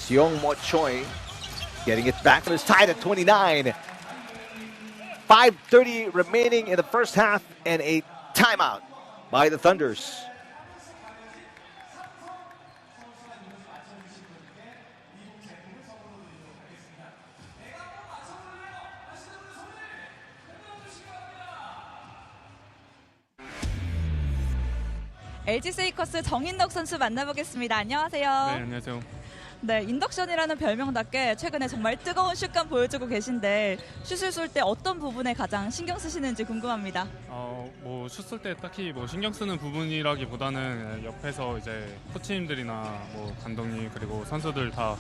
Seong Mo Choi getting it back. It's tied at 29. 5:30 remaining in the first half and a timeout by the Thunders. LG 세이커스 정인덕 선수 만나보겠습니다. 안녕하세요. 네, 안녕하세요. 네, 인덕션이라는 별명답게 최근에 정말 뜨거운 슛감 보여주고 계신데 슛을 쏠 때 어떤 부분에 가장 신경 쓰시는지 궁금합니다. 뭐 슛 쏠 때 딱히 뭐 신경 쓰는 부분이라기보다는 옆에서 이제 코치님들이나 뭐 감독님 그리고 선수들 다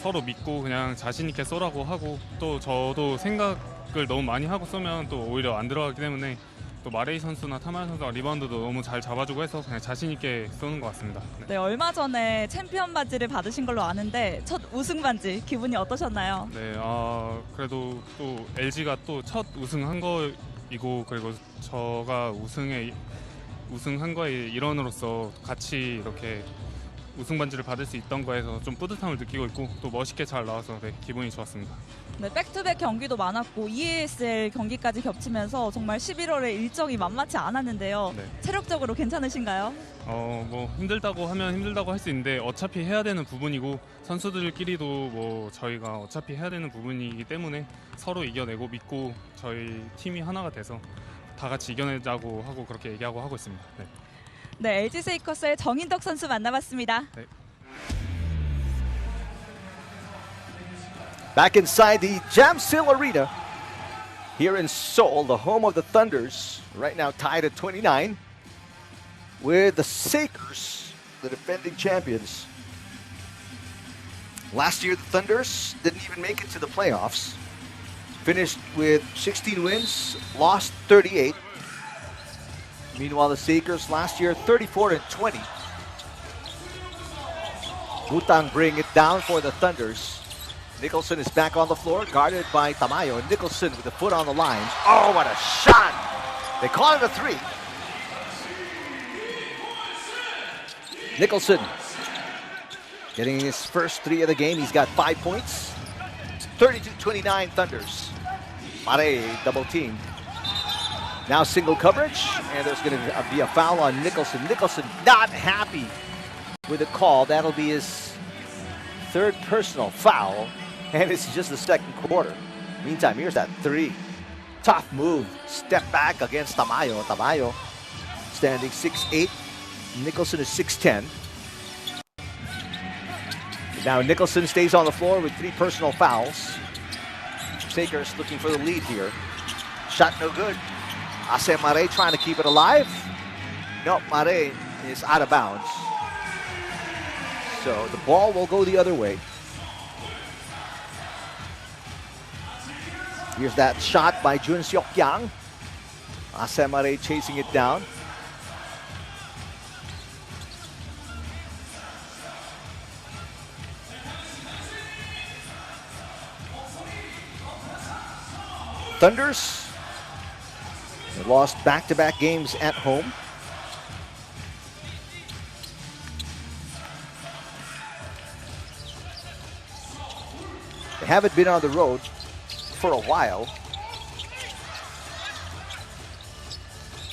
서로 믿고 그냥 자신 있게 쏘라고 하고, 또 저도 생각을 너무 많이 하고 쏘면 또 오히려 안 들어가기 때문에 또 마레이 선수나 타마야 선수가 리바운드도 너무 잘 잡아주고 해서 그냥 자신 있게 쏘는 것 같습니다. 네, 얼마 전에 챔피언 반지를 받으신 걸로 아는데 첫 우승 반지 기분이 어떠셨나요? 네, 그래도 또 LG가 또 첫 우승한 거이고, 그리고 저가 우승한 거의 일원으로서 같이 이렇게 우승 반지를 받을 수 있던 거에서 좀 뿌듯함을 느끼고 있고, 또 멋있게 잘 나와서 네, 기분이 좋았습니다. 네, 백투백 경기도 많았고 EASL 경기까지 겹치면서 정말 11월에 일정이 만만치 않았는데요. 네. 체력적으로 괜찮으신가요? 뭐 힘들다고 하면 힘들다고 할 수 있는데 어차피 해야 되는 부분이고, 선수들끼리도 뭐 저희가 어차피 해야 되는 부분이기 때문에 서로 이겨내고 믿고 저희 팀이 하나가 돼서 다 같이 이겨내자고 하고 그렇게 얘기하고 하고 있습니다. 네. 네, LG 세이커스의 정인덕 선수 만나봤습니다. 네. Back inside the Jamsil Arena here in Seoul, the home of the Thunders, right now tied at 29 with the Sakers, the defending champions. Last year, the Thunders didn't even make it to the playoffs. Finished with 16 wins, lost 38. Meanwhile, the Sakers last year 34-20. Butang bring it down for the Thunders. Nicholson is back on the floor, guarded by Tamayo. Nicholson with the foot on the line. Oh, what a shot! They call it a three. Nicholson getting his first three of the game. He's got 5 points. 32-29 Thunders. Mare double team. Now single coverage, and there's going to be a foul on Nicholson. Nicholson not happy with the call. That'll be his third personal foul, and it's just the second quarter. Meantime, here's that three. Tough move. Step back against Tamayo. Tamayo standing 6'8". Nicholson is 6'10". Now Nicholson stays on the floor with 3 personal fouls. Sakers looking for the lead here. Shot no good. Ase Mare trying to keep it alive. No, Mare is out of bounds. So the ball will go the other way. Here's that shot by Jun Seok Yang. Ase Mare chasing it down. Thunders, they lost back-to-back games at home. They haven't been on the road for a while.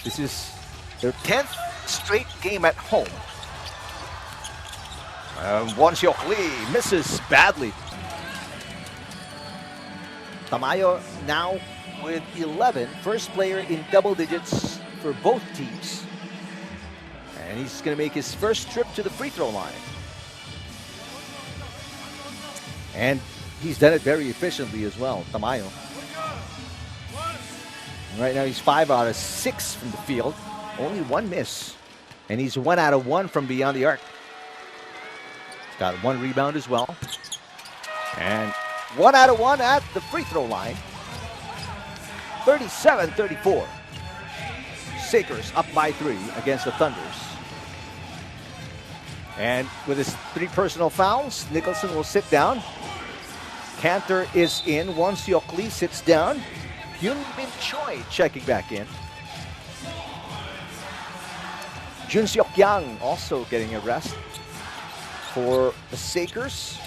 This is their 10th straight game at home. Won Seok Lee misses badly. Tamayo now with 11, first player in double digits for both teams. And he's going to make his first trip to the free throw line. And he's done it very efficiently as well, Tamayo. Right now he's 5 out of 6 from the field, only 1 miss. And he's 1 out of 1 from beyond the arc. He's got 1 rebound as well. And 1 out of 1 at the free throw line. 37-34. Sakers up by 3 against the Thunders. And with his 3 personal fouls, Nicholson will sit down. Cantor is in. Won Seok Lee sits down. Hyun Bin Choi checking back in. Jun Seok Yang also getting a rest. for the Sakers.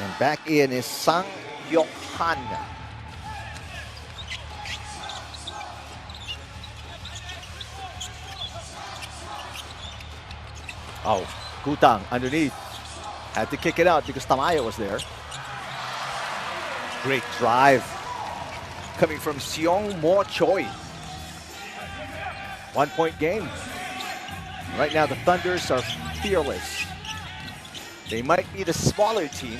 And back in is Sang Hyok-han. Oh, Gutang underneath. Had to kick it out because Tamayo was there. Great drive coming from Seong Mo Choi. 1 point game. Right now the Thunders are fearless. They might be the smaller team.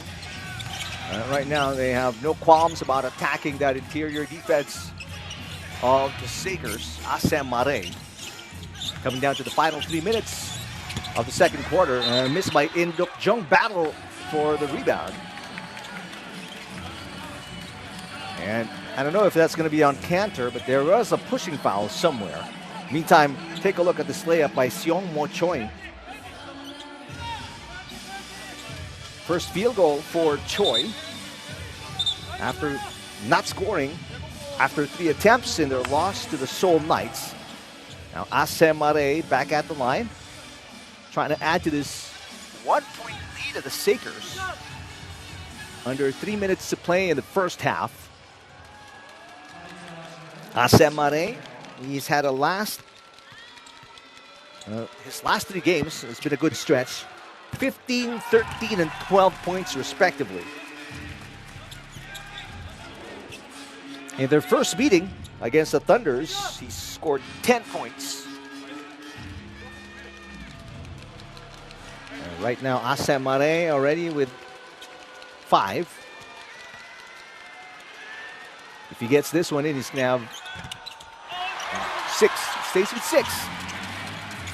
Right now they have no qualms about attacking that interior defense of the Sakers. Asem Mare coming down to the final 3 minutes of the second quarter. Missed by In Duk Jung. Battle for the rebound. And I don't know if that's going to be on Cantor, but there was a pushing foul somewhere. Meantime, take a look at this layup by Seong Mo Choi. First field goal for Choi after not scoring after 3 attempts in their loss to the Seoul Knights. Now Asem Mare back at the line, trying to add to this 1 point lead of the Sakers. Under 3 minutes to play in the first half. Asem Mare, he's had his last 3 games, it's been a good stretch. 15, 13, and 12 points respectively. In their first meeting against the Thunders, he scored 10 points. And right now, Asem Mare already with 5. If he gets this one in, he's going to have 6. Stays with 6.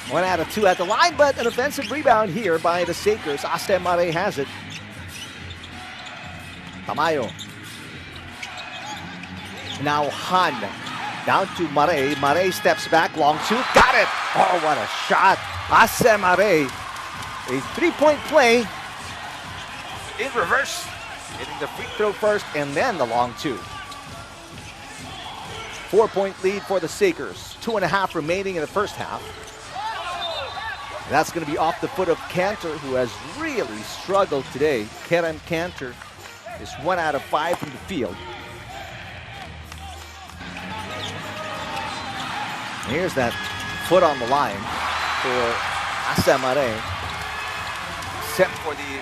1 out of 2 at the line, but an offensive rebound here by the Sakers. Asem Mare has it. Tamayo. Now Han. Down to Mare. Mare steps back. Long 2. Got it! Oh, what a shot. Asem Mare. A 3-point play in reverse. Hitting the free throw first and then the long 2. 4-point lead for the Sakers. 2.5 remaining in the first half. And that's going to be off the foot of Cantor, who has really struggled today. Kerem Cantor is 1 out of 5 from the field. Here's that foot on the line for Asem Mare. Except for the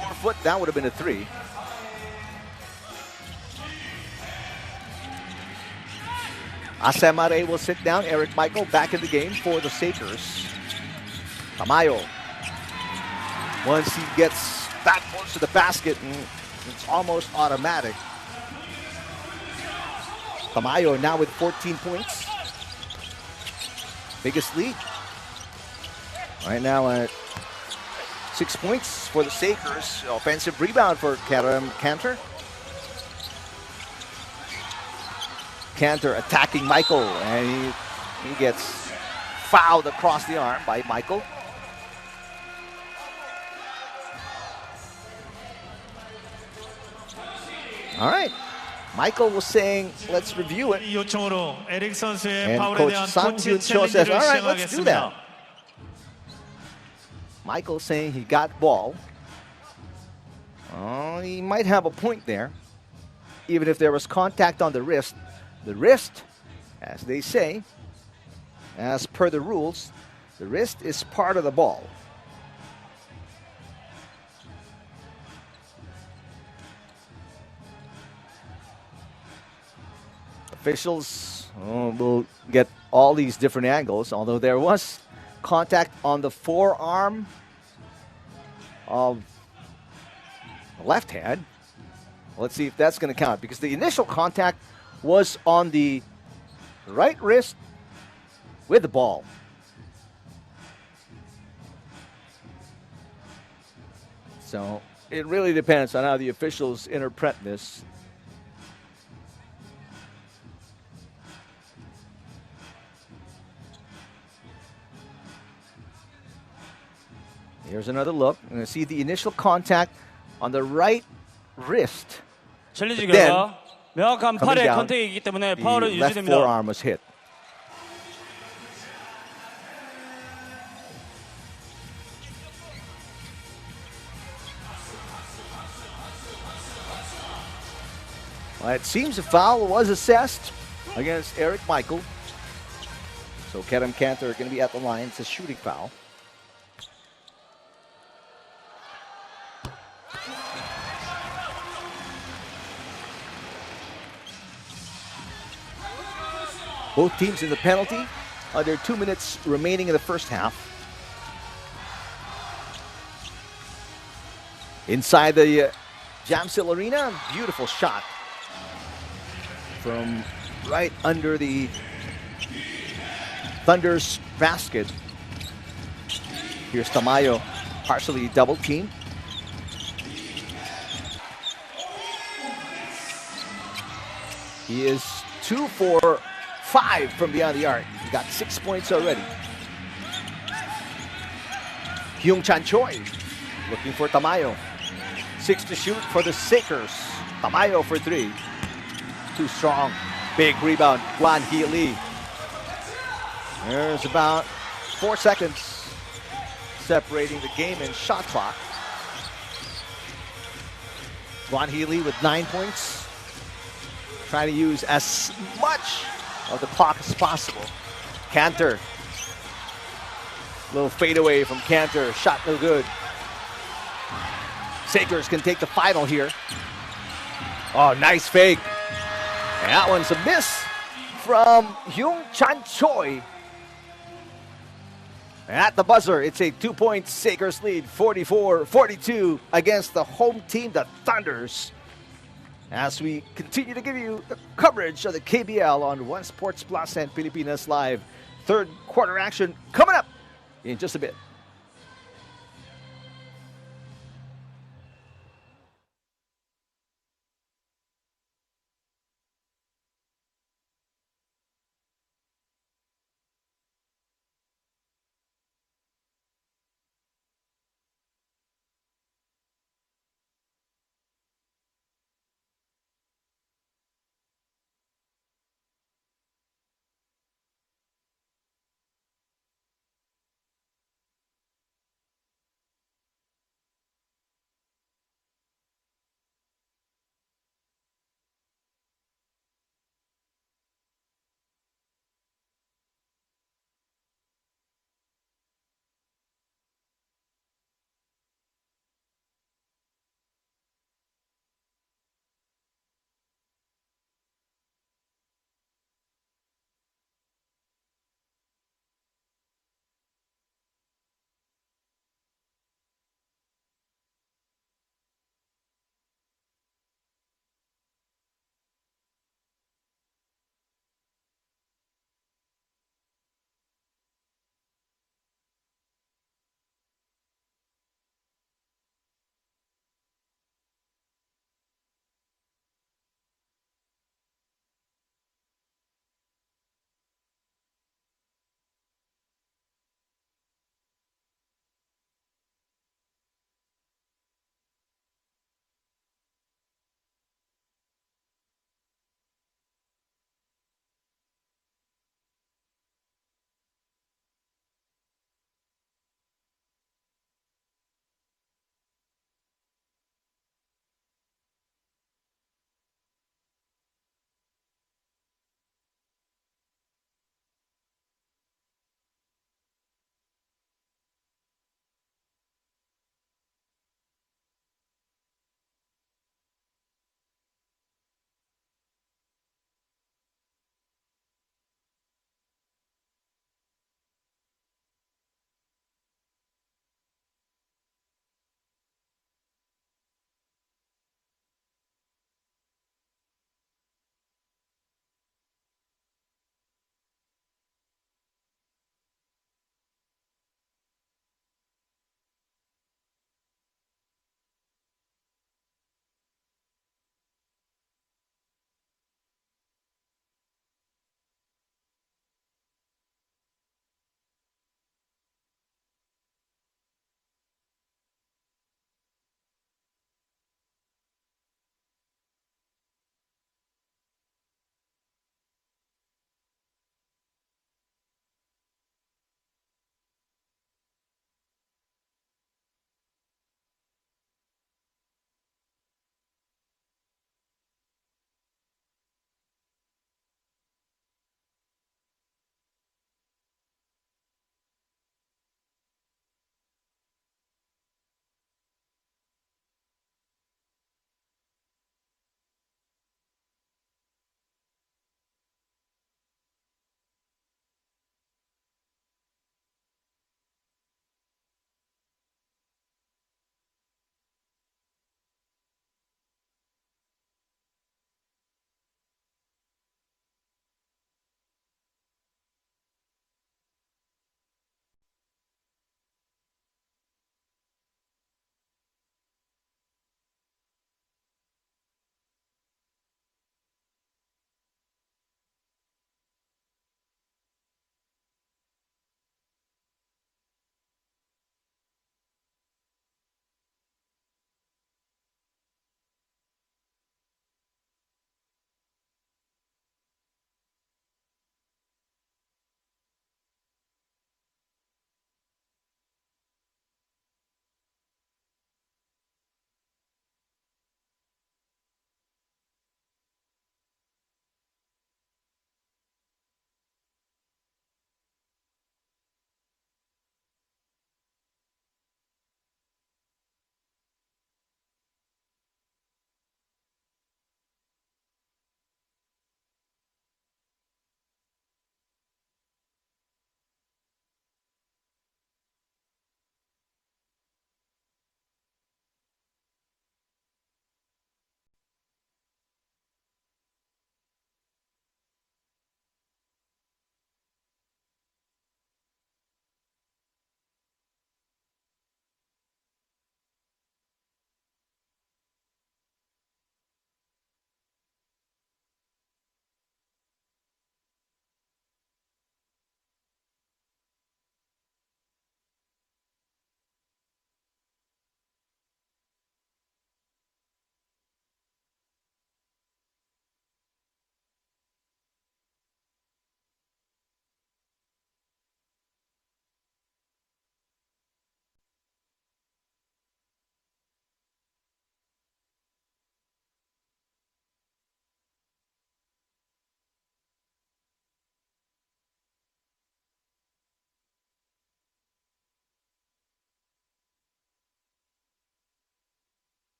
4-foot, that would have been a 3. Asem Mare will sit down. Eric Michael back in the game for the Sakers. Tamayo. Once he gets that close to the basket, it's almost automatic. Tamayo now with 14 points. Biggest lead. Right now at 6 points for the Sakers. Offensive rebound for Kerem Cantor. Cantor attacking Michael, and he gets fouled across the arm by Michael. All right. Michael was saying, let's review it. And Coach Sang Kyun Cho says, all right, let's do that. Michael saying he got ball. Oh, he might have a point there. Even if there was contact on the wrist. The wrist, as they say, as per the rules, the wrist is part of the ball. Officials will get all these different angles, although there was contact on the forearm of the left hand. Let's see if that's going to count, because the initial contact was on the right wrist with the ball. So it really depends on how the officials interpret this. Here's another look. You're going to see the initial contact on the right wrist. 챌린지 Then, 결과 명확한 coming 팔의 down, 컨택이기 때문에 the 파울은 left 유지됩니다. forearm was hit. Well, it seems a foul was assessed against Eric Michael. So Kerem Cantor going to be at the line. It's a shooting foul. Both teams in the penalty. Under 2 minutes remaining in the first half. Inside the Jamsil Arena, beautiful shot from right under the Thunder's basket. Here's Tamayo, partially double teamed. He is 2 for 5 from beyond the arc. He got 6 points already. Hyung Chan Choi looking for Tamayo. 6 to shoot for the Sakers. Tamayo for 3. Too strong. Big rebound. Guan Hee Lee. There's about 4 seconds separating the game and shot clock. Guan Hee Lee with 9 points. Trying to use as much of the clock as possible. Cantor. Little fadeaway from Cantor. Shot no good. Sakers can take the final here. Oh, nice fake. And that one's a miss from Hyung Chan Choi. At the buzzer, it's a 2-point Sakers lead, 44-42 against the home team, the Thunders. As we continue to give you the coverage of the KBL on One Sports Plus and Pilipinas Live. Third quarter action coming up in just a bit.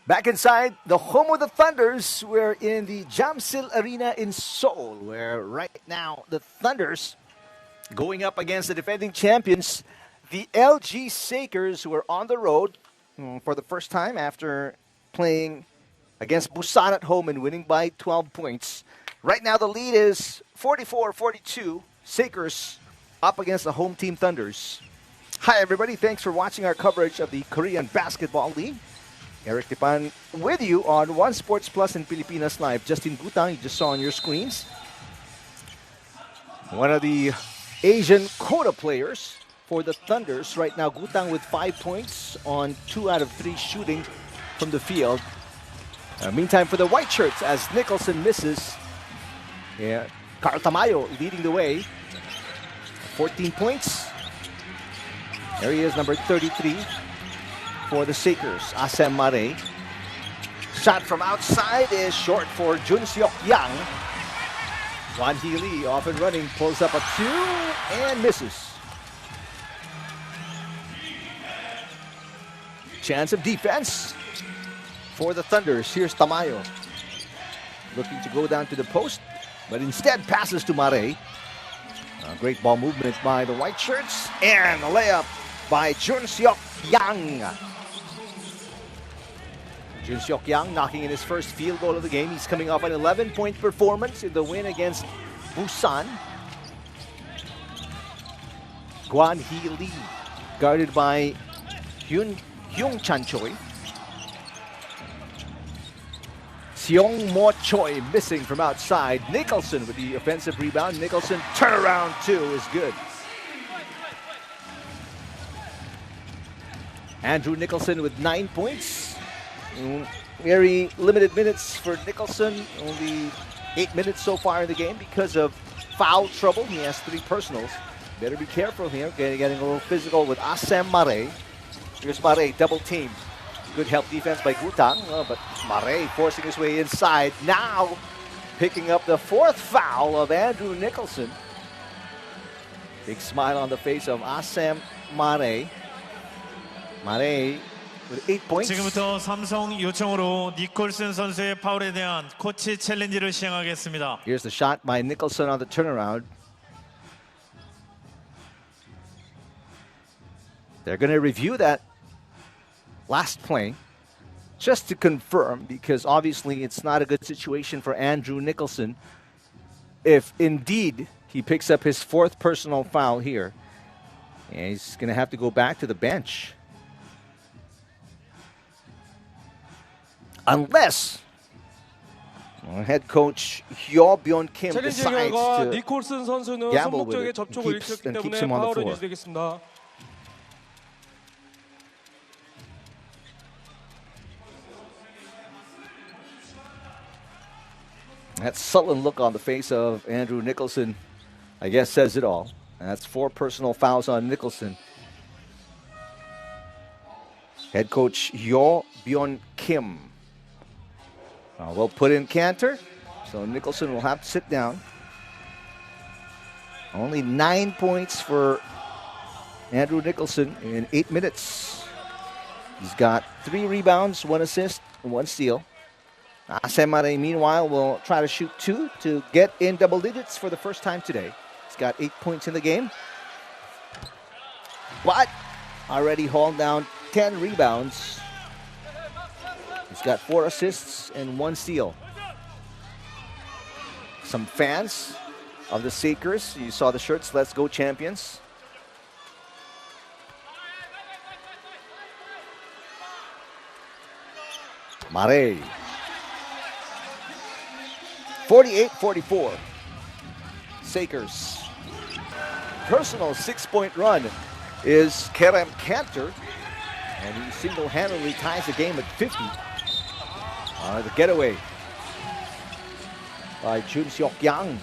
Back inside the home of the Thunders, we're in the Jamsil Arena in Seoul, where right now the Thunders going up against the defending champions, the LG Sakers, who are on the road for the first time after playing against Busan at home and winning by 12 points. Right now the lead is 44-42. Sakers up against the home team Thunders. Hi everybody, thanks for watching our coverage of the Korean Basketball League. Eric Tipan with you on One Sports Plus in Pilipinas Live. Justin Gutang, you just saw on your screens. One of the Asian quota players for the Thunders. Right now, Gutang with 5 points on 2 out of 3 shooting from the field. Meantime, for the white shirts, as Nicholson misses, Carl Tamayo leading the way. 14 points. There he is, number 33. For the Sakers, Asem Mare. Shot from outside is short for Jun Seok Yang. Wan Hee Lee off and running, pulls up a 2 and misses. Chance of defense for the Thunders. Here's Tamayo. Looking to go down to the post, but instead passes to Mare. Great ball movement by the white shirts, and a layup by Jun Seok Yang. Jun Seok Yang knocking in his first field goal of the game. He's coming off an 11-point performance in the win against Busan. Gwan Hee Lee guarded by Hyung Chan Choi. Seong Mo Choi missing from outside. Nicholson with the offensive rebound. Nicholson turnaround 2 is good. Andrew Nicholson with 9 points. Very limited minutes for Nicholson. Only 8 minutes so far in the game because of foul trouble. He has 3 personals. Better be careful here. Getting a little physical with Asem Mare. Here's Mare, double team. Good help defense by Gutang, but Mare forcing his way inside. Now picking up the 4th foul of Andrew Nicholson. Big smile on the face of Asem Mare. Mare with 8 points. 지금부터 삼성 요청으로 니콜슨 선수의 파울에 대한 코치 챌린지를 시행하겠습니다. Here's the shot by Nicholson on the turnaround. They're going to review that last play just to confirm, because obviously it's not a good situation for Andrew Nicholson if indeed he picks up his 4th personal foul here. And he's going to have to go back to the bench. Unless head coach Hyo Byun Kim 챌린지 decides 결과 to 니콜슨 선수는 gamble with 손목적인 it 접촉을 and 일으켰기 keeps 때문에 him on the 파울은 floor. 유지되겠습니다. That sullen look on the face of Andrew Nicholson, I guess, says it all. And that's 4 personal fouls on Nicholson. Head coach Hyo Byun Kim will put in Cantor, so Nicholson will have to sit down. Only 9 points for Andrew Nicholson in 8 minutes. He's got 3 rebounds, 1 assist, and 1 steal. Asem Mare, meanwhile, will try to shoot 2 to get in double digits for the first time today. He's got 8 points in the game, but already hauled down 10 rebounds. He's got 4 assists and 1 steal. Some fans of the Sakers, you saw the shirts, Let's Go Champions. Mare. 48-44. Sakers. Personal 6-point run is Kerem Cantor, and he single-handedly ties the game at 50. The getaway by Jun Seok Yang.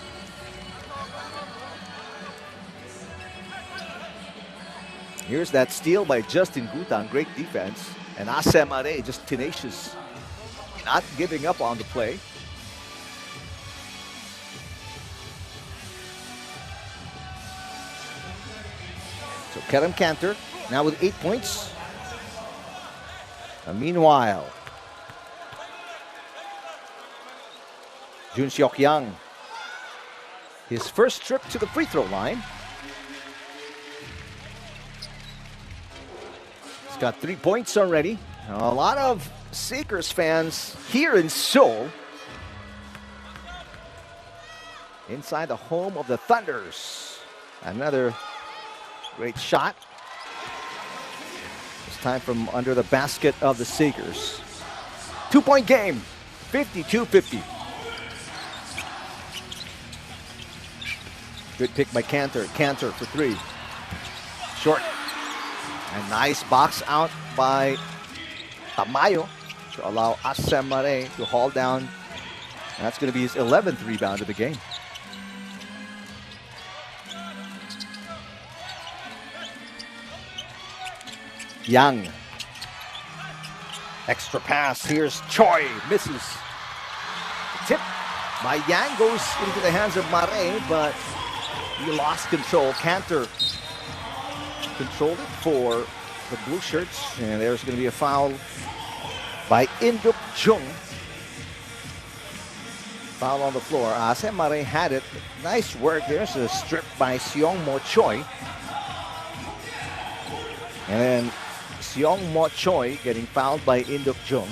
Here's that steal by Justin Gutang. Great defense. And Asem Mare just tenacious, not giving up on the play. So Kerem Cantor now with 8 points. Meanwhile, Jun Seok Yang. His first trip to the free throw line. He's got 3 points already. A lot of Seekers fans here in Seoul. Inside the home of the Thunders. Another great shot. This time from under the basket of the Seekers. 2-point game, 52-50. Good pick by Cantor. Cantor for three. Short. And nice box out by Tamayo to allow Asemare to haul down. And that's going to be his 11th rebound of the game. Yang. Extra pass. Here's Choi. Misses. Tip by Yang goes into the hands of Mare, but he lost control. Cantor controlled it for the blue shirts. And there's going to be a foul by Induk Jung. Foul on the floor. Ase Mare had it. Nice work. There's a strip by Seong Mo Choi. And then Seong Mo Choi getting fouled by Induk Jung.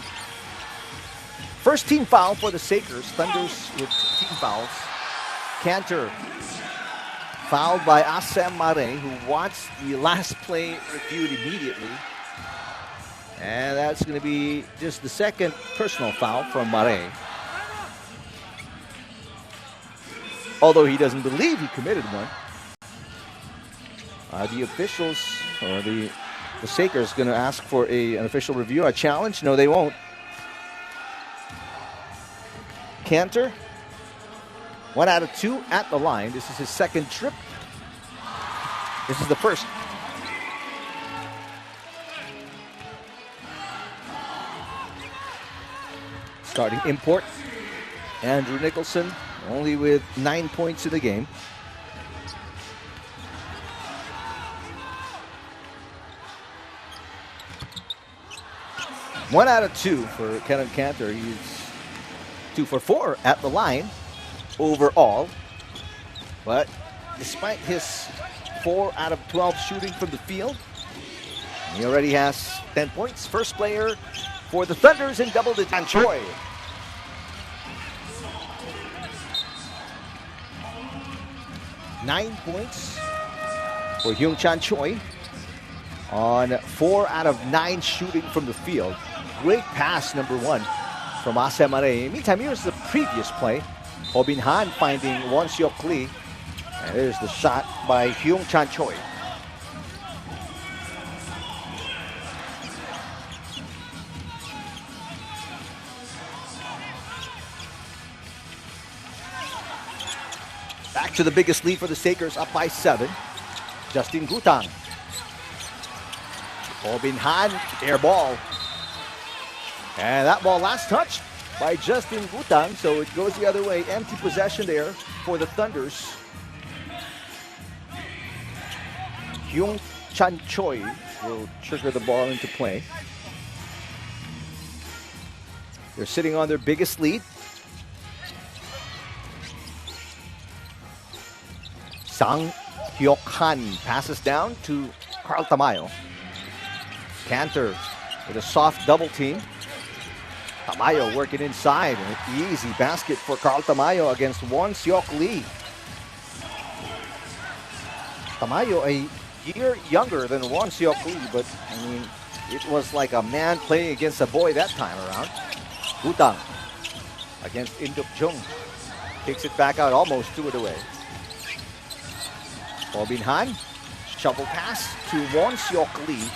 First team foul for the Sakers. Thunders with team fouls. Cantor fouled by Asem Mare, who wants the last play reviewed immediately. And that's going to be just the second personal foul from Mare. Although he doesn't believe he committed one. The officials, or the Sakers, going to ask for an official review, a challenge. No, they won't. Cantor, 1 out of 2 at the line. This is his second trip. This is the first. Starting import, Andrew Nicholson, only with 9 points in the game. One out of 2 for Kenneth Cantor. He's 2 for 4 at the line overall. But despite his 4 out of 12 shooting from the field, he already has 10 points. First player for the Thunders in double digits. Choi. Nine points for Hyung-chan Choi on 4 out of 9 shooting from the field. Great pass, number 1, from Asemare. Meantime, here's the previous play. Ho Bin Han finding Won Seok Lee. And there's the shot by Hyung-chan Choi. Back to the biggest lead for the Sakers, up by 7. Justin Gutang. Ho Bin Han, air ball. And that ball last touched by Justin Gutang, so it goes the other way. Empty possession there for the Thunders. Hyung-chan Choi will trigger the ball into play. They're sitting on their biggest lead. Sang Hyuk-han passes down to Carl Tamayo. Cantor with a soft double team. Tamayo working inside. An easy basket for Carl Tamayo against Won Seok Lee. Tamayo a year younger than Won Seok Lee, but I mean, it was like a man playing against a boy that time around. Gutang against Induk Jung. Kicks it back out, almost threw it away. Ho Bin Han, shovel pass to Won Seok Lee.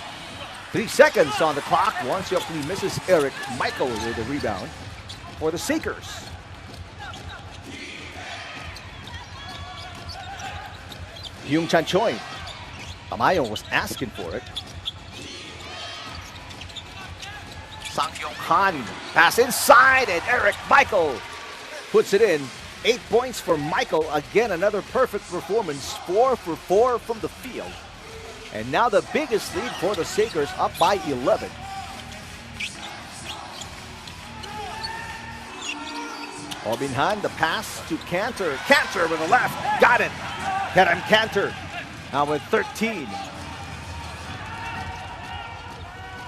3 seconds on the clock. Won Seok Lee misses Eric Michael with a rebound for the Seekers. Hyung-chan Choi. Tamayo was asking for it. Sang Hyuk-han pass inside, and Eric Michael puts it in. 8 points for Michael. Again, another perfect performance. 4 for 4 from the field. And now the biggest lead for the Sakers, up by 11. Ho Bin Han, the pass to Cantor. Cantor with the left. Got it. Kerem Cantor now with 13.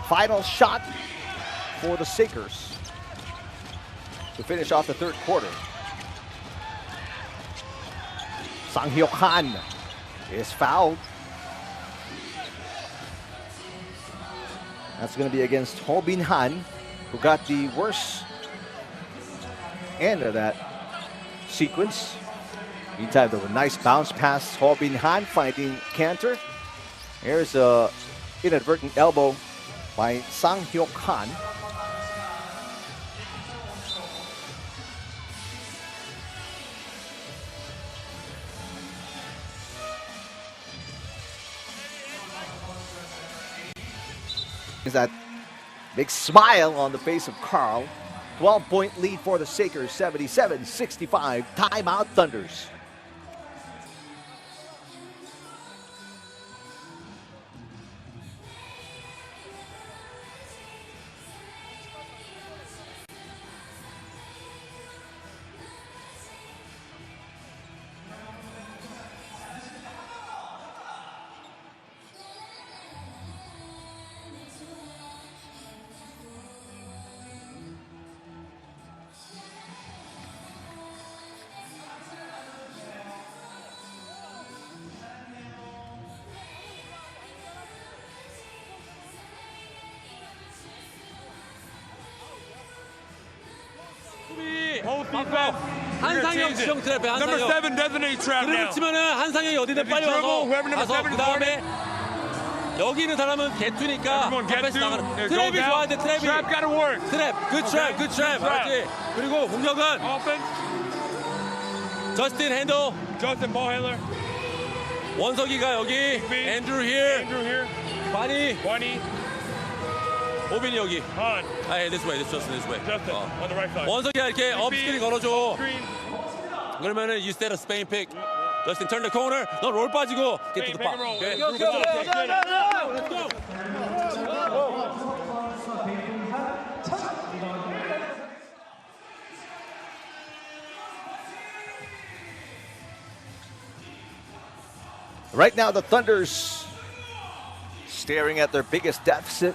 Final shot for the Sakers to finish off the third quarter. Sang Hyuk Han is fouled. That's going to be against Ho Bin Han, who got the worst end of that sequence. Meantime, there was a nice bounce pass. Ho Bin Han finding Cantor. Here's a inadvertent elbow by Sang Hyuk Han. That big smile on the face of Carl. 12-point lead for the Sakers, 77-65. Timeout Thunders. 한상영 지정 트랩에 한상영. Number 7 designated trap 그래서 now. 치면은 한상영이 어디든 If you 빨리 dribble, 와서 whoever number 가서 7 그 is 다음에 여기 있는 사람은 개투니까 Everyone get 앞에서 to, 나가는 go 트랩이 down. 좋아야 돼. 트랩이 Trap gotta work. 트랩 그 트랩 그 트랩 알았지? 그리고 공격은 Offense, 저스틴 핸들 Justin ball handler, 원석이가 여기 앤드루 힐 Andrew here, 바니 Bunny, 오빈이 여기 Han, 아예 this way this way Justin on the right side. 원석이가 이렇게 업스크린 걸어줘 Screen, 그러면은 you set a Spain pick Justin turn the corner 너 롤 빠지고 get to the Spain, pop pick and roll. okay? Let's go. Right now, the Thunders staring at their biggest deficit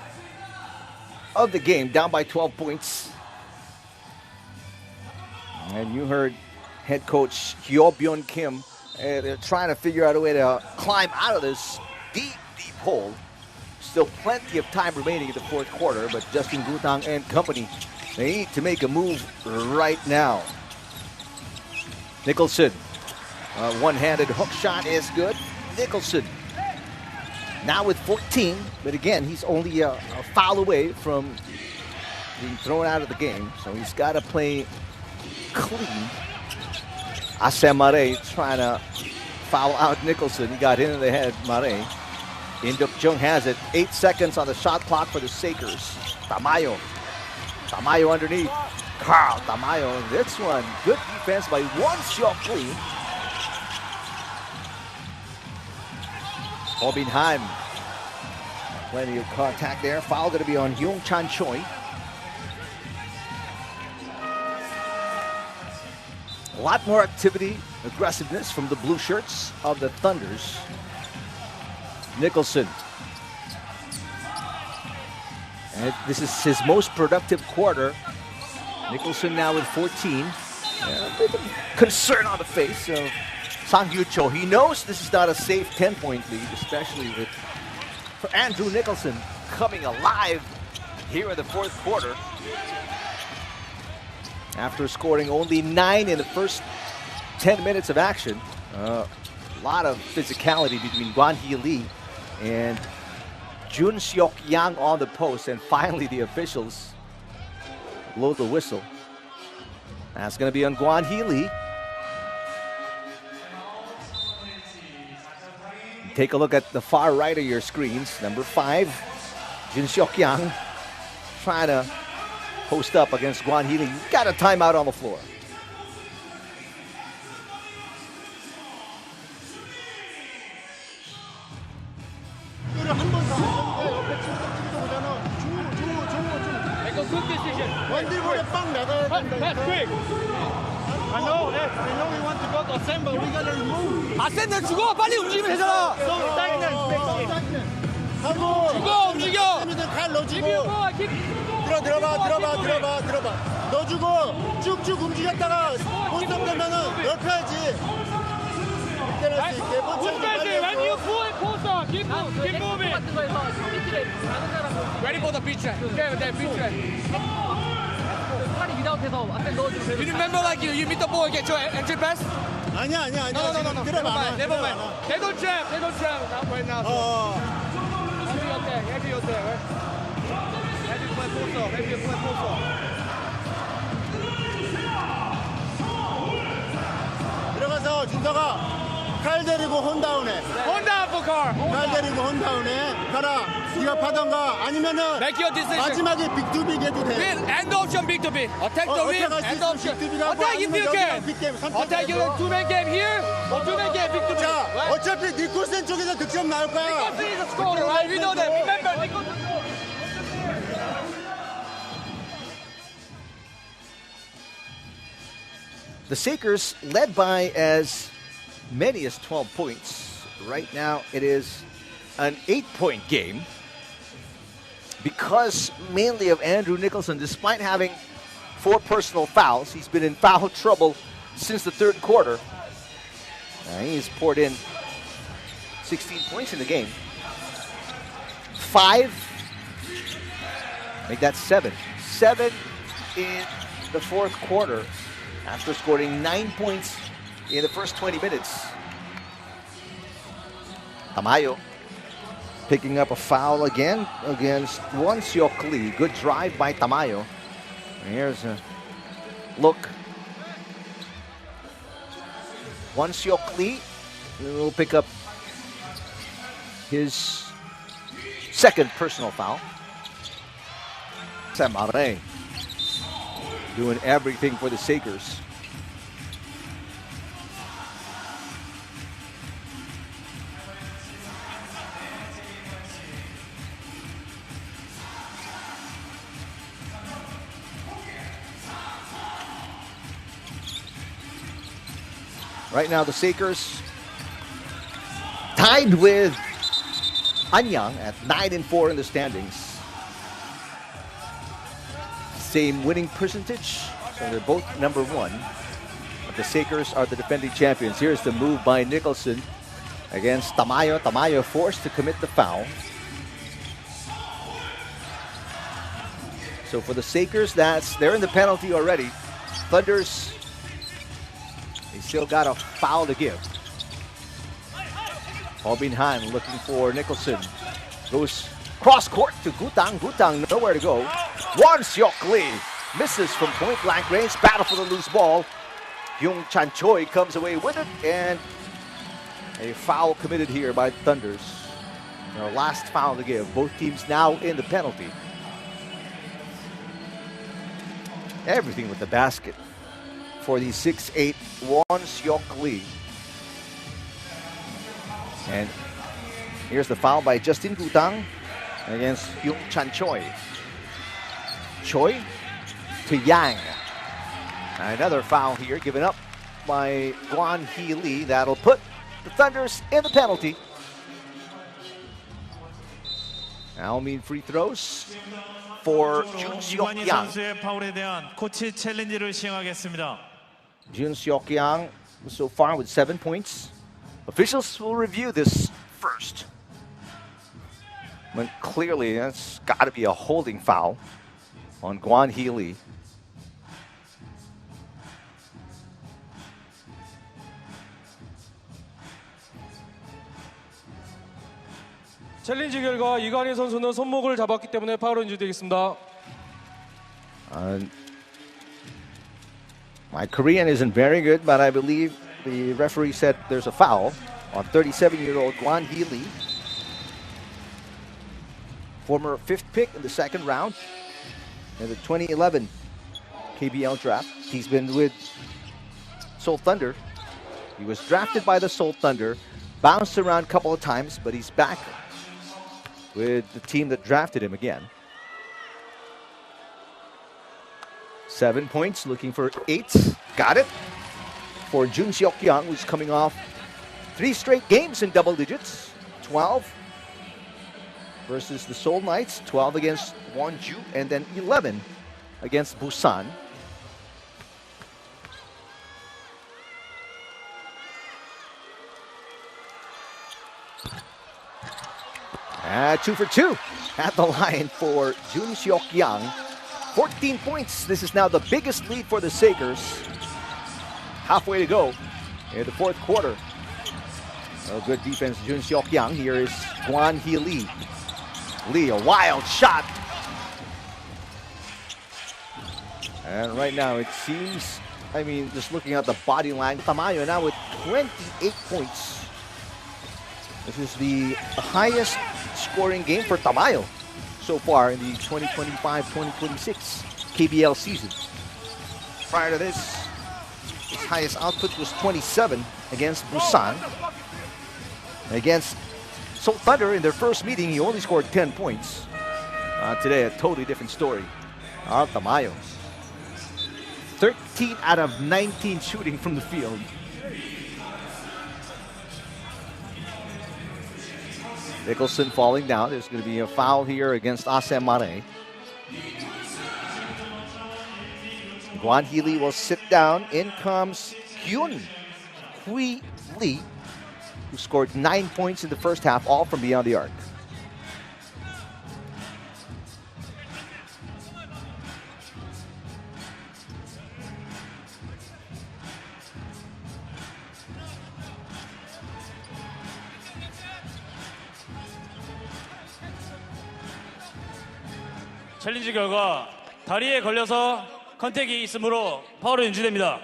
of the game, down by 12 points. And you heard head coach Hyo Byun Kim. They're trying to figure out a way to climb out of this deep, deep hole. Still plenty of time remaining in the fourth quarter, but Justin Gutang and company, they need to make a move right now. Nicholson, one-handed hook shot is good. Nicholson now with 14, but again, he's only a foul away from being thrown out of the game, so he's got to play clean. Asem Mare trying to foul out Nicholson. He got hit in the head, Mare. Induk Jung has it. 8 seconds on the shot clock for the Sakers. Tamayo. Tamayo underneath. Carl Tamayo. This one, good defense by Won Seok Lee. Ho Bin Han. Plenty of contact there. Foul going to be on Hyung Chan Choi. A lot more activity, aggressiveness from the blue shirts of the Thunders. Nicholson. And this is his most productive quarter. Nicholson now with 14. A bit of concern on the face of Sang Yu-cho. He knows this is not a safe 10-point lead, especially with for Andrew Nicholson coming alive here in the fourth quarter. After scoring only 9 in the first 10 minutes of action. A lot of physicality between Gwan Hee Lee and Jun Seok Yang on the post. And finally the officials blow the whistle. That's going to be on Gwan Hee Lee. Take a look at the far right of your screens. Number 5, Jun Seok Yang trying to post up against Gwan Hee Lee. Got a timeout on the floor. Pass quick. I know we want to go to assemble. We gotta remove. 아센들 죽어 빨리 움직이면 되잖아. So stagnant. 죽어 움직여. 칼 넣어주고. 들어봐. 넣어주고 쭉쭉 움직였다가 본선 되면은 넓혀야지. 그때는 할 수 있게. When you pull it closer, keep moving. Ready for the beach track. Okay, that beach track. 팔이 위다운해서 앞에 넣어주면 You remember like you meet the ball, get your entry pass? 아니야. No. Never mind. They don't trap. Not right now. Heavy your there, right? Heavy play post. 들어가서 준서가 칼 데리고 혼다운해. Honda for car. 칼 데리고 혼다운해. 가라. 네가 파던가 아니면은 Make your decision. 마지막에 빅투빅 해도 돼. Win. End option big to big. Attack the win. End option. Attack if you can. Attack you two-man game here or two-man game big to big. 자, Right? 어차피 니콜슨 쪽에서 득점 나올 거야. Nicholson is a scorer, right? We know that. Remember, Nicholson. The Sakers led by as many as 12 points. Right now it is an 8-point game because mainly of Andrew Nicholson. Despite having 4 personal fouls, he's been in foul trouble since the third quarter. He's poured in 16 points in the game. 5, make that 7. 7 in the fourth quarter after scoring 9 points in the first 20 minutes. Tamayo picking up a foul again against Won Seok Lee. Good drive by Tamayo. And here's a look. Won Seok Lee will pick up his second personal foul. Samare doing everything for the Sakers. Right now, the Sakers tied with Anyang at 9-4 in the standings. Same winning percentage, so they're both number 1. But the Sakers are the defending champions. Here's the move by Nicholson against Tamayo. Tamayo forced to commit the foul. So for the Sakers, they're in the penalty already. Thunders, they still got a foul to give. Albin Han looking for Nicholson. Goes cross court to Gutang. Gutang nowhere to go. Won Seok Lee misses from point blank range. Battle for the loose ball. Hyung Chan Choi comes away with it, and a foul committed here by the Thunders. Their last foul to give. Both teams now in the penalty. Everything with the basket for the 6'8" Won Seok Lee. And here's the foul by Justin Gutang against Hyung Chan Choi. Choi to Yang. Another foul here given up by Guan Hee Lee. That'll put the Thunders in the penalty. Now mean free throws for Jun Seok 이관희 Yang. 선수의 파울에 대한 코치 챌린지를 시행하겠습니다. Jun Seok Yang so far with 7 points. Officials will review this first. But clearly that's got to be a holding foul on Guan Hee Lee. 챌린지 결과 이관희 선수는 손목을 잡았기 때문에 파울은 인정되겠습니다. My Korean isn't very good, but I believe the referee said there's a foul on 37-year-old Guan Hee Lee. Former 5th pick in the second round in the 2011 KBL draft. He's been with Seoul Thunder. He was drafted by the Seoul Thunder, bounced around a couple of times, but he's back with the team that drafted him again. 7 points, looking for 8. Got it. for Jun Seok-young, who's coming off 3 straight games in double digits. 12 versus the Seoul Knights, 12 against Wonju, and then 11 against Busan. And 2 for 2 at the line for Jun Seok-young. 14 points. This is now the biggest lead for the Sakers. Halfway to go in the fourth quarter. A good defense, Jun Seok-young. Here is Kwon Hee Lee. Lee, a wild shot. And right now it seems, I mean, just looking at the body line, Tamayo now with 28 points. This is the highest scoring game for Tamayo so far in the 2025-2026 KBL season. Prior to this, his highest output was 27 against Busan. Against Seoul Thunder in their first meeting, he only scored 10 points. Today, a totally different story. Tamayo. 13 out of 19 shooting from the field. Nicholson falling down. There's going to be a foul here against Asem Mare. Kwon Hee Lee will sit down. In comes Kyun Hui Lee, who scored 9 points in the first half, all from beyond the arc. 챌린지 결과 다리에 걸려서 컨택이 있으므로 파울은 인지됩니다.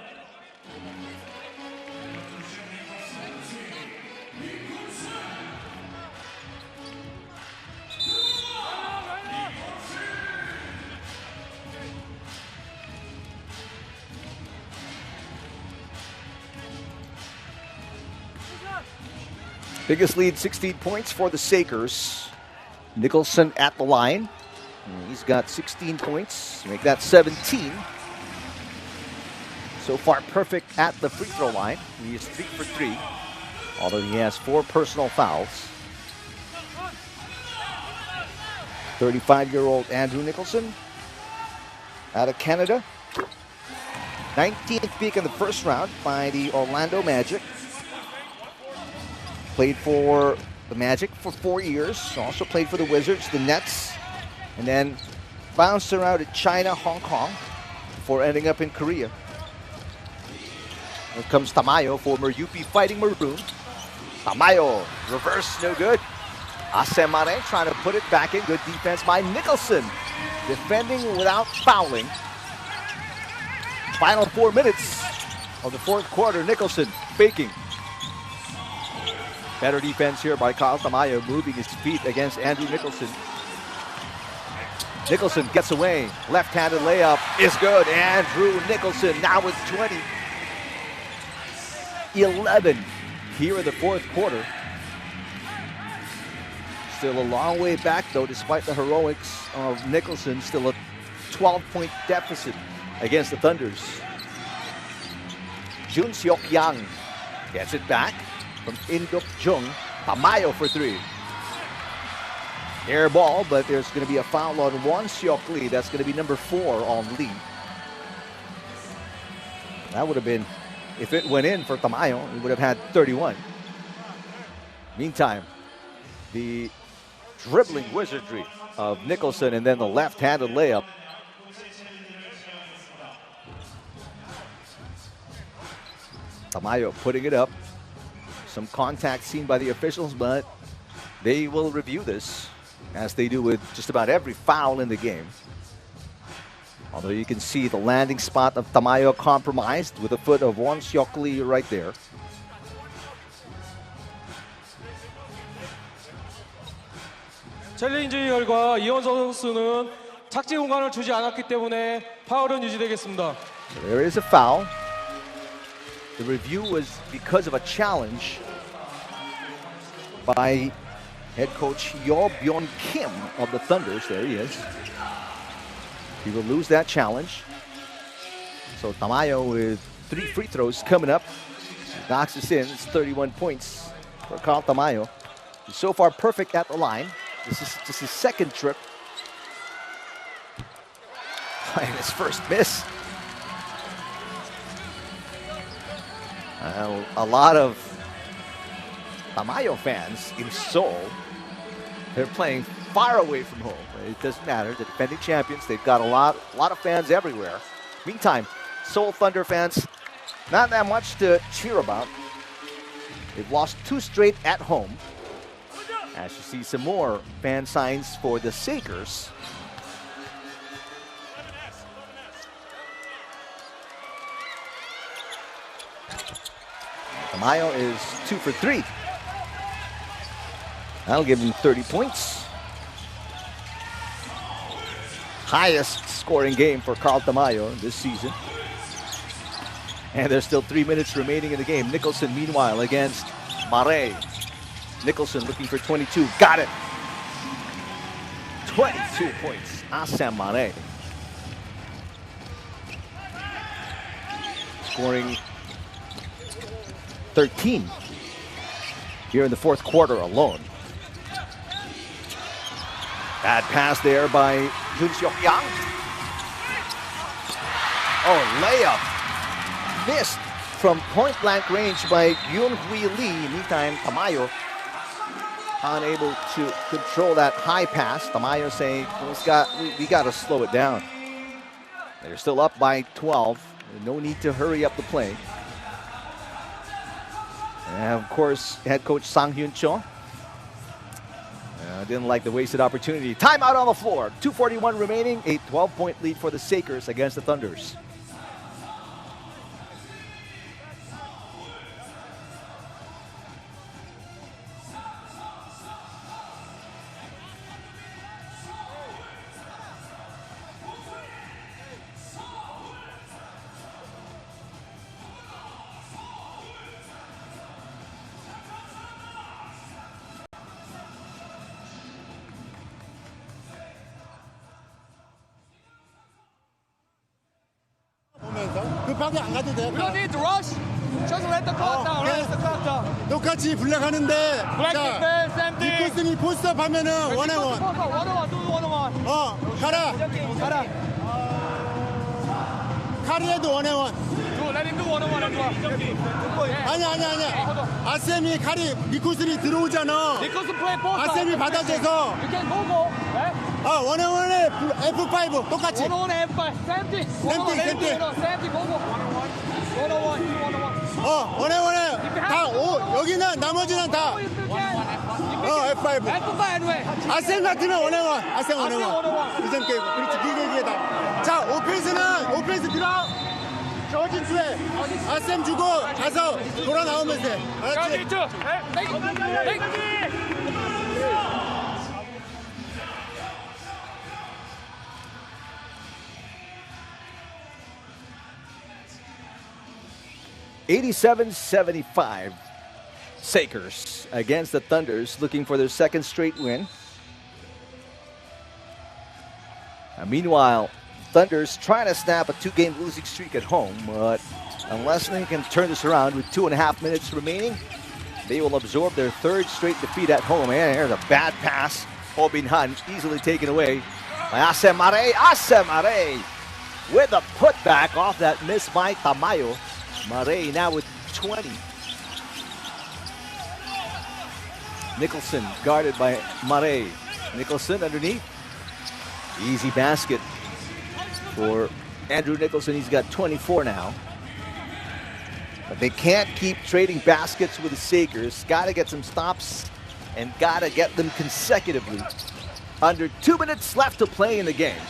Biggest lead, 16 points for the Sakers. Nicholson at the line. He's got 16 points. Make that 17. So far, perfect at the free throw line. He is 3 for 3, although he has 4 personal fouls. 35-year-old Andrew Nicholson out of Canada. 19th pick in the first round by the Orlando Magic. Played for the Magic for 4 years. Also played for the Wizards, the Nets, and then bounced around to China, Hong Kong, before ending up in Korea. Here comes Tamayo, former UP Fighting Maroon. Tamayo, reverse, no good. Asem Mare trying to put it back in. Good defense by Nicholson. Defending without fouling. Final 4 minutes of the fourth quarter. Nicholson faking. Better defense here by Kyle Tamayo, moving his feet against Andrew Nicholson. Nicholson gets away. Left-handed layup is good. Andrew Nicholson now with 20. 11 here in the fourth quarter. Still a long way back, though, despite the heroics of Nicholson. Still a 12-point deficit against the Thunders. Jun Seok-young gets it back from In-guk Jung. Tamayo for 3. Air ball, but there's going to be a foul on Won Seok Lee. That's going to be number 4 on Lee. That would have been, if it went in for Tamayo, he would have had 31. Meantime, the dribbling wizardry of Nicholson and then the left-handed layup. Tamayo putting it up. Some contact seen by the officials, but they will review this, as they do with just about every foul in the game. Although you can see the landing spot of Tamayo compromised with the foot of Won Seok Lee right there. 챌린지 결과 이원석 선수는 착지 공간을 주지 않았기 때문에 파울은 유지되겠습니다. So there is a foul. The review was because of a challenge by head coach Yo Byun Kim of the Thunders. There he is. He will lose that challenge. So Tamayo with 3 free throws coming up. Knocks this in. It's 31 points for Carl Tamayo. He's so far perfect at the line. This is just his second trip. And his first miss. A lot of Tamayo fans in Seoul, they're playing far away from home. It doesn't matter. The defending champions, they've got a lot of fans everywhere. Meantime, Seoul Thunder fans, not that much to cheer about. They've lost 2 straight at home. As you see some more fan signs for the Sakers. Tamayo is 2 for 3. That'll give him 30 points. Highest scoring game for Carl Tamayo this season. And there's still 3 minutes remaining in the game. Nicholson, meanwhile, against Mare. Nicholson looking for 22. Got it. 22 points. Asem Mare. Scoring 13 here in the 4th quarter alone. Bad pass there by Jun Seok Yang. Oh, layup. Missed from point-blank range by Yoon Hui Lee. Meantime, Tamayo unable to control that high pass. Tamayo saying, we got to slow it down. They're still up by 12. No need to hurry up the play. And of course, head coach Sang Hyun Cho didn't like the wasted opportunity. Timeout on the floor. 2:41 remaining. A 12-point lead for the Sakers against the Thunders. 급하게 안 가도 돼. We don't need to rush. Just let the clock down. Let the clock down. 똑같이 블랙하는데 Black 자, defense, same thing. 니콜슨이 포스트업 하면은 원앤원. 원어원, do 원어원. 가라. 가라. 카리에도 원앤원. Do let him do 원어원 as well. 아니야. 아셈이 카리 니콜슨이 들어오잖아. Nicholson play post. 아셈이 받아줘서. You can go. 원앤원에 F5 똑같이. 원어원 F5. Same thing. Same thing. Same thing. 원어원. 원앤원에 다 여기는 나머지는 다 F5. F5 anyway. 아셈 같으면 원앤원. 아셈 원앤원. 이점 깨고. 그렇지. 기계다. 자, 오펜스 들어. 저진 투에 아셈 주고 가서 돌아 나오면 돼. 알았지? 87-75. Sakers against the Thunders, looking for their 2nd straight win. Meanwhile, Thunders trying to snap a 2-game losing streak at home, but unless they can turn this around with 2.5 minutes remaining, they will absorb their 3rd straight defeat at home. And here's a bad pass. Oh Bin Han easily taken away by Asem Mare. Asem Mare with a putback off that miss by Tamayo. Mare now with 20. Nicholson guarded by Mare. Nicholson underneath. Easy basket for Andrew Nicholson. He's got 24 now. But they can't keep trading baskets with the Sakers. Got to get some stops and got to get them consecutively. Under 2 minutes left to play in the game.